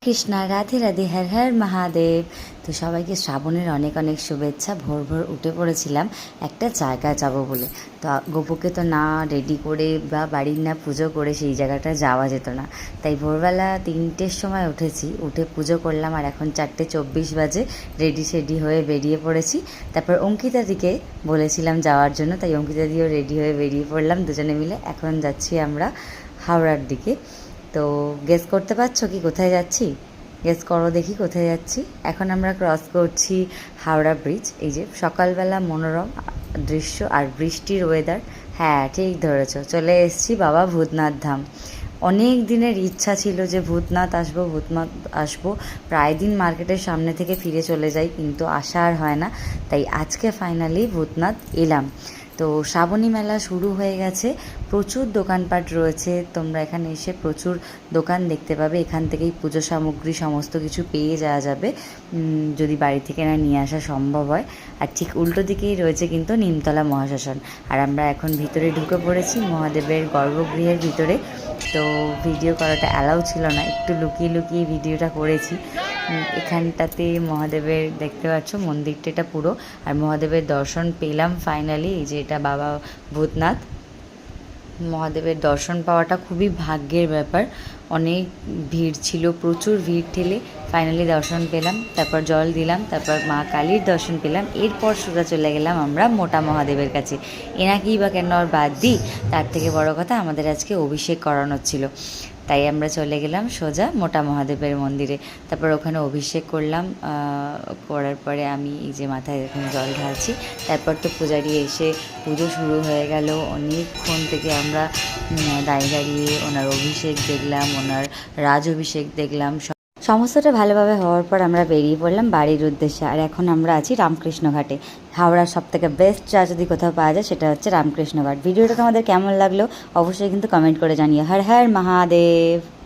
কৃষ্ণা, রাধে রাধে, হর হর মহাদেব। তো সবাইকে শ্রাবণের অনেক অনেক শুভেচ্ছা। ভোর ভোর উঠে পড়েছিলাম একটা জায়গায় যাব বলে। তো গোপুকে তো না রেডি করে বা বাড়ির না পুজো করে সেই জায়গাটা যাওয়া যেত না, তাই ভোরবেলা 3টের সময় উঠেছি, উঠে পুজো করলাম। আর এখন 4:24 বাজে, রেডি সেডি হয়ে বেরিয়ে পড়েছি। তারপর অঙ্কিতাদিকে বলেছিলাম যাওয়ার জন্য, তাই অঙ্কিতাদিও রেডি হয়ে বেরিয়ে পড়লাম দুজনে মিলে। এখন যাচ্ছি আমরা হাওড়ার দিকে। তো গেস করতে পারছো কি কোথায় যাচ্ছি? গেস করো দেখি কোথায় যাচ্ছি। এখন আমরা ক্রস করছি হাওড়া ব্রিজ। এই যে সকালবেলা মনোরম দৃশ্য আর বৃষ্টির ওয়েদার। হ্যাঁ, ঠিক ধরেছো, চলে এসেছি বাবা ভূতনাথ ধাম। অনেক দিনের ইচ্ছা ছিল যে ভূতনাথ আসবো। প্রায় দিন মার্কেটের সামনে থেকে ফিরে চলে যাই, কিন্তু আসা আর হয় না। তাই আজকে ফাইনালি ভূতনাথ এলাম। তো শ্রাবণী মেলা শুরু হয়ে গেছে, প্রচুর দোকানপাট রয়েছে। তোমরা এখানে এসে প্রচুর দোকান দেখতে পাবে। এখান থেকেই পুজো সামগ্রী সমস্ত কিছু পেয়ে যাওয়া যাবে, যদি বাড়ি থেকে না নিয়ে আসা সম্ভব হয়। আর ঠিক উল্টো দিকেই রয়েছে কিন্তু নিমতলা মহাশ্মশান। আর আমরা এখন ভিতরে ঢুকে পড়েছি মহাদেবের গর্ভগৃহের ভিতরে। তো ভিডিও করাটা অ্যালাউ ছিল না, একটু লুকিয়ে লুকিয়ে ভিডিওটা করেছি। এখানটাতে মহাদেবের দেখতে পাচ্ছ মন্দিরটা, এটা পুরো। আর মহাদেবের দর্শন পেলাম ফাইনালি। এই যে এটা বাবা ভূতনাথ। মহাদেবের দর্শন পাওয়াটা খুবই ভাগ্যের ব্যাপার। অনেক ভিড় ছিল, প্রচুর ভিড় ঠেলে ফাইনালি দর্শন পেলাম। তারপর জল দিলাম, তারপর মা কালীর দর্শন পেলাম। এরপর সোজা চলে গেলাম আমরা মোটা মহাদেবের কাছে। এনাকেই বা কেন আর বাদ দিই, তার থেকে বড় কথা আমাদের আজকে অভিষেক করানোর ছিল। তাই আমরা চলে গেলাম সোজা মোটা মহাদেবের মন্দিরে। তারপর ওখানে অভিষেক করলাম। করার পরে আমি এই যে মাথায় এরকম জল ঢালছি। তারপর তো পূজারি এসে পুজো শুরু হয়ে গেল। অনেকক্ষণ থেকে আমরা দাঁড়িয়ে দাঁড়িয়ে ওনার অভিষেক দেখলাম, ওনার রাজ অভিষেক দেখলাম। সমস্তটা ভালোভাবে হওয়ার পর আমরা বেরিয়ে পড়লাম বাড়ির উদ্দেশ্যে। আর এখন আমরা আছি রামকৃষ্ণ ঘাটে। হাওড়ার সবথেকে বেস্ট চা যদি কোথাও পাওয়া যায় সেটা হচ্ছে রামকৃষ্ণ ঘাট। ভিডিওটা তোমাদের কেমন লাগলো অবশ্যই কিন্তু কমেন্ট করে জানিও। হর হর মহাদেব।